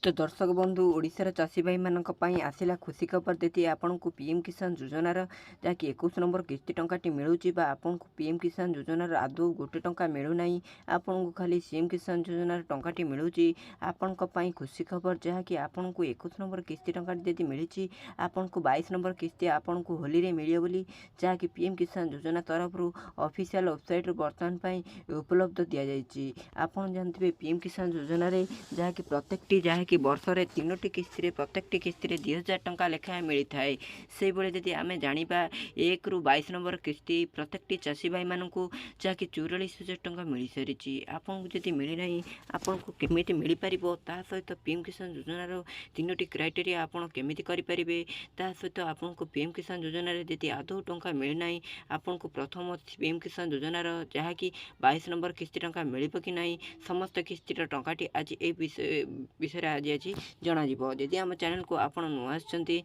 तो दर्शक बंधु ओडिशार चाषी भाई मानक पई आसिला खुशी खबर देती आपनको पीएम किसान योजनार जहाँकि 21 नंबर किस्ती टंकाटी मिलूची बा आपनको पीएम किसान योजनार आदौ गोटे टंका मिलूना आपनको खाली सीएम किसान योजनार टंकाटी मिलूची आपनको पई खुशी खबर जहाँकि आपनको 21 नंबर किस्ती टंकाटी यदि मिली आपनको 22 नंबर किस्ती आपनको होली रे मिलियो बोली जहाँकि पीएम किसान योजना तरफ ऑफिशियल वेबसाइट बर्तमान पई उपलब्ध दिया जायछि। आपण जानथिबे पीएम किसान योजना रे जहाँकि प्रत्येकटी जहाँकि वर्षरे 3टी किस्ती प्रत्येकटी किस्ती 2000 टंका लेखाएं मिलता है से बड़े जदि आम जाना 1 ରୁ 22 नंबर किस्ती प्रत्येकटी चाषी भाई मानक जहाँकि 44,000 टंका मिल सारी आपको जदि मिलना आपन को केमी मिल पार ता सहित पीएम किसान योजनार 3टी क्राइटेरिया आपड़ केमी करें ता सहित आपको पीएम किसान योजन यदि आदौ टंका मिलना आपन को प्रथम पीएम किसान योजनार जहाँकि 22 नंबर किस्ती टंका मिल कि ना समस्त किस्तीर टंकाटी आज ए विषय आज जनाजिबो। जदि आम चैनल को आपण नुआ आछंती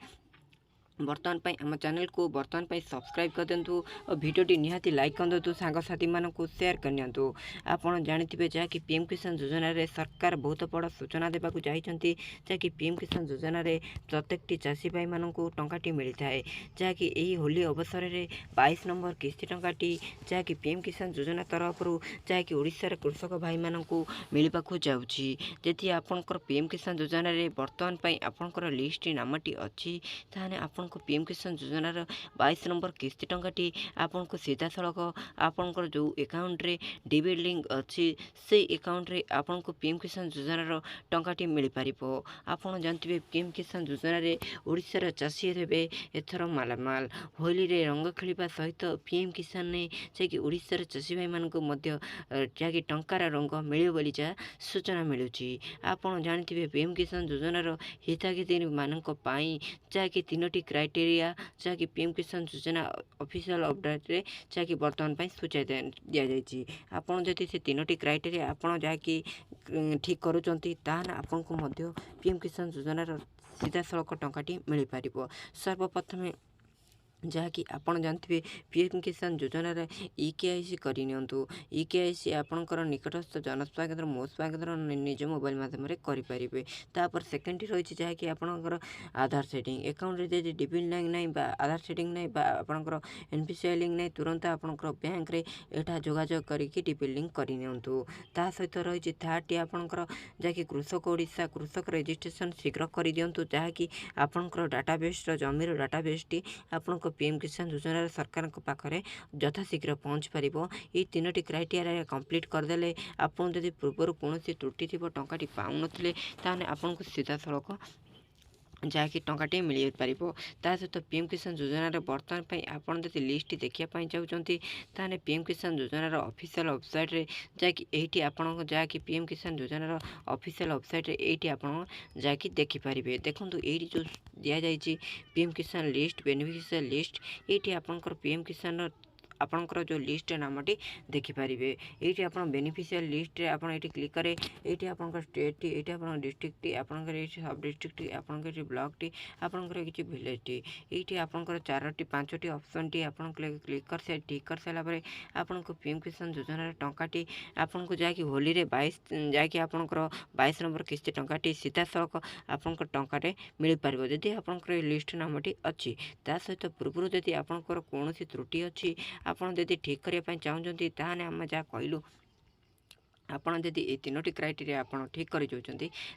बर्तमान पाई आम चैनल को बर्तमान पाई सब्सक्राइब कर दिंतु और वीडियोटी निहाती लाइक कर दिंतु सांगसाथी मानक शेयर करनियंतु। आपण जानिथिबे जहाँकि पीएम किसान योजना रे सरकार बहुत बड़ सूचना देबाकू जाइछंती जहाँकि पीएम किसान योजना रे प्रत्येकटी चाषी भाई मानक टंकाटी मिलता है जहाँकि यही होली अवसर में 22 नंबर किस्ती टंकाटी जहाँकि पीएम किसान योजना तरफ जहाँकि ओडिशार कृषक भाई मानक मिलवाकू जाउछि। यदि आपनकर पीएम किसान योजना रे बर्तमान पाई आपनकर लिस्ट नामटी अच्छी ताने आपन पीएम किसान योजनार 22 नंबर किस्ती टंकाटी आपन को सीधा सड़क आपनकर जो अकाउंट रे डीबीटी लिंक अच्छी से अकाउंट रे आपन को पीएम किसान योजनार टंकाटी मिल पारिबो। आपन जानथिबे पीएम किसान योजना रे ओडिशार चाषी हेबे एथर मालामाल होली रे रंग खेलिबा सहित पीएम किसान ने जे ओडिशार चाषी भाई मानक मध्य जाकि टंकार रंग मिलियो बोली जा सूचना मिलुची। आपन जानथिबे पीएम किसान योजनार हिताधिकारी मानक पाई जाकि 3टी क्राइटेरिया जहाँकि पीएम किसान योजना ऑफिशियल अपडेट रे जहाँकि बर्तमान पाई सूचना दिया जायछि। आपन जदि से 3टी क्राइटेरिया आपन जहाँकि ठीक करूचंती ताहाना आपन को मध्य पीएम किसान योजनार सीधा सड़क टंकाटी मिल पारिबो। सर्वप्रथमे जहाँकि आपड़ जानते पीएम किसान योजनार इकेआईसी करनियंतु इकेआईसी आपणकर निकटस्थ जनसेवा केन्द्र मो सेवा केन्द्र निज मोबाइल माध्यम करेंगे। तापर सेकेंड रही जहाँकि आपणकर आधार सेटिंग अकाउंट रे डीबीटी लिंक नहीं आधार सेटिंग नहीं आपणकर एनपीसीआई लिंक नहीं तुरंत आपणकर बैंक रे एटा जोगाजोग करके डीबीटी लिंक करनियंतु। ता सहित रही थर्ड आपणकर जहाँकि कृषक ओडिशा कृषक रजिस्ट्रेशन शीघ्र कर दिंतु जहाँकि आपणकर डाटाबेस जमीर डाटाबेस टी आपणक पीएम किसान योजना सरकार पाखे यथाशीघ्र पहुँच पार। ये 3टी क्राइटेरिया कंप्लीट करदे आपन जदि पूर्व कौन त्रुटि थी टंकाटी पाऊन ताने आपन को सीधा सड़क जहाँकि टंकाटे मिल पार। ता सहित पीएम किसान योजनार बर्तमान पाई आपन जदि लिस्ट देखा चाहते ताने पीएम किसान योजनार ऑफिशियल वेबसाइट रे जहाँकि एठी आपन जहाँकि पीएम किसान योजनार ऑफिशियल वेबसाइट रे एठी आपन जहाँकि देखि पारिबे। देखंतु एठी जो दिया जायछि पीएम किसान लिस्ट बेनिफिशियल लिस्ट एठी आपनकर पीएम किसान आपणकर जो लिस्ट नामटी देखिपारे। ये आप बेनिफिशियल लिस्ट रे आप क्लिक करें ये आप स्टेट ये आप डिस्ट्रिक्ट आपंकर सब डिस्ट्रिक्ट आपंकर ब्लॉक टी आपंकर किसी विलेज टी ये आपंकर 4टी 5टी ऑप्शन टी आप क्लिक कर ठीक कर सारापर आपन को पीएम किसान योजना टंकाटी आपन को जहाँकि होली रे 22 जहाँकि आपंकर 22 नंबर किस्ती टंकाटी सीधा सड़क आपंकर टंकाटे मिल पार जदि आपंकर लिस्ट नामटी अच्छी। ता सहित पूर्व जदि आपंकर कौन त्रुटि अच्छी आपन जदि ठीक करने चाहते ताहने आम जहाँ कहलु आपड़ जदि ये 3टी क्राइटेरिया आपड़ ठीक कर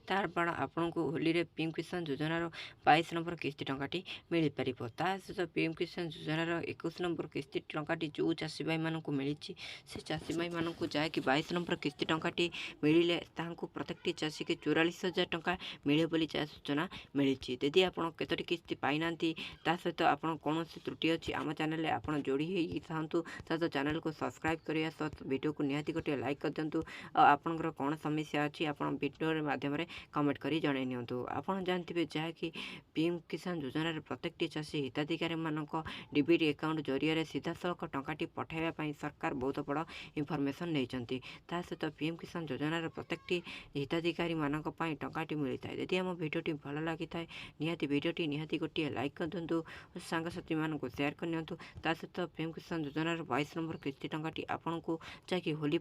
तार आपन को होली रे पीएम किसान योजनार 22 नंबर किस्ती टंकाटी मिल पार। ता सहित पीएम किसान योजनार 21 नंबर किस्ती टंकाटी जो चाषी भाई मानक मिली से चाषी भाई मानक जहाँकि 22 नंबर किस्ती टंकाटी मिले प्रत्येकटी चाषी के 44,000 टंका मिले बोली जहाँ सूचना मिली। यदि आप केतोटी किस्ती पाई ना ता सहित आप कौन त्रुटि अच्छी आम चैनल आप जोड़ी था तो चैनल को सब्सक्राइब करने सहित वीडियो को निहाती गोटे लाइक कर दिंतु। आपनकर कौन समस्या अच्छी आप वीडियो माध्यम कमेंट कर जन नियंतु। आपन जानते जहाँकि पीएम किसान योजनार प्रत्येकटी चाषी हिताधिकारी मानक डीबीटी अकाउंट जरिया सीधा सड़क टंकाटी पठाइबा सरकार बहुत बड़ इनफॉरमेशन नहीं। ता सहित पीएम किसान योजनार प्रत्येकटी हिताधिकारी मानक टंकाटी मिलता है। यदि आम भिडियोटी भल लगी था निहाती भिडियोटी निहाती गोटे लाइक कर दिंतु सांगसाथी मानक शेयर करनी। ता सहित पीएम किसान योजनार 22 नंबर किस्ती टंकाटी आपन को जहाँकि होली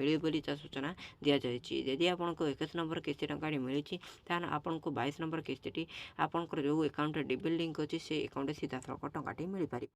मिले बोली सूचना दि जाएगी। यदि आपको 21 नंबर किस्ती टंका मिली ताहले आपको 22 नंबर किस्ती आपंकर जो अकाउंट डिबिट लिंक अच्छी से अकाउंट सीधा सड़क टंका मिल पार।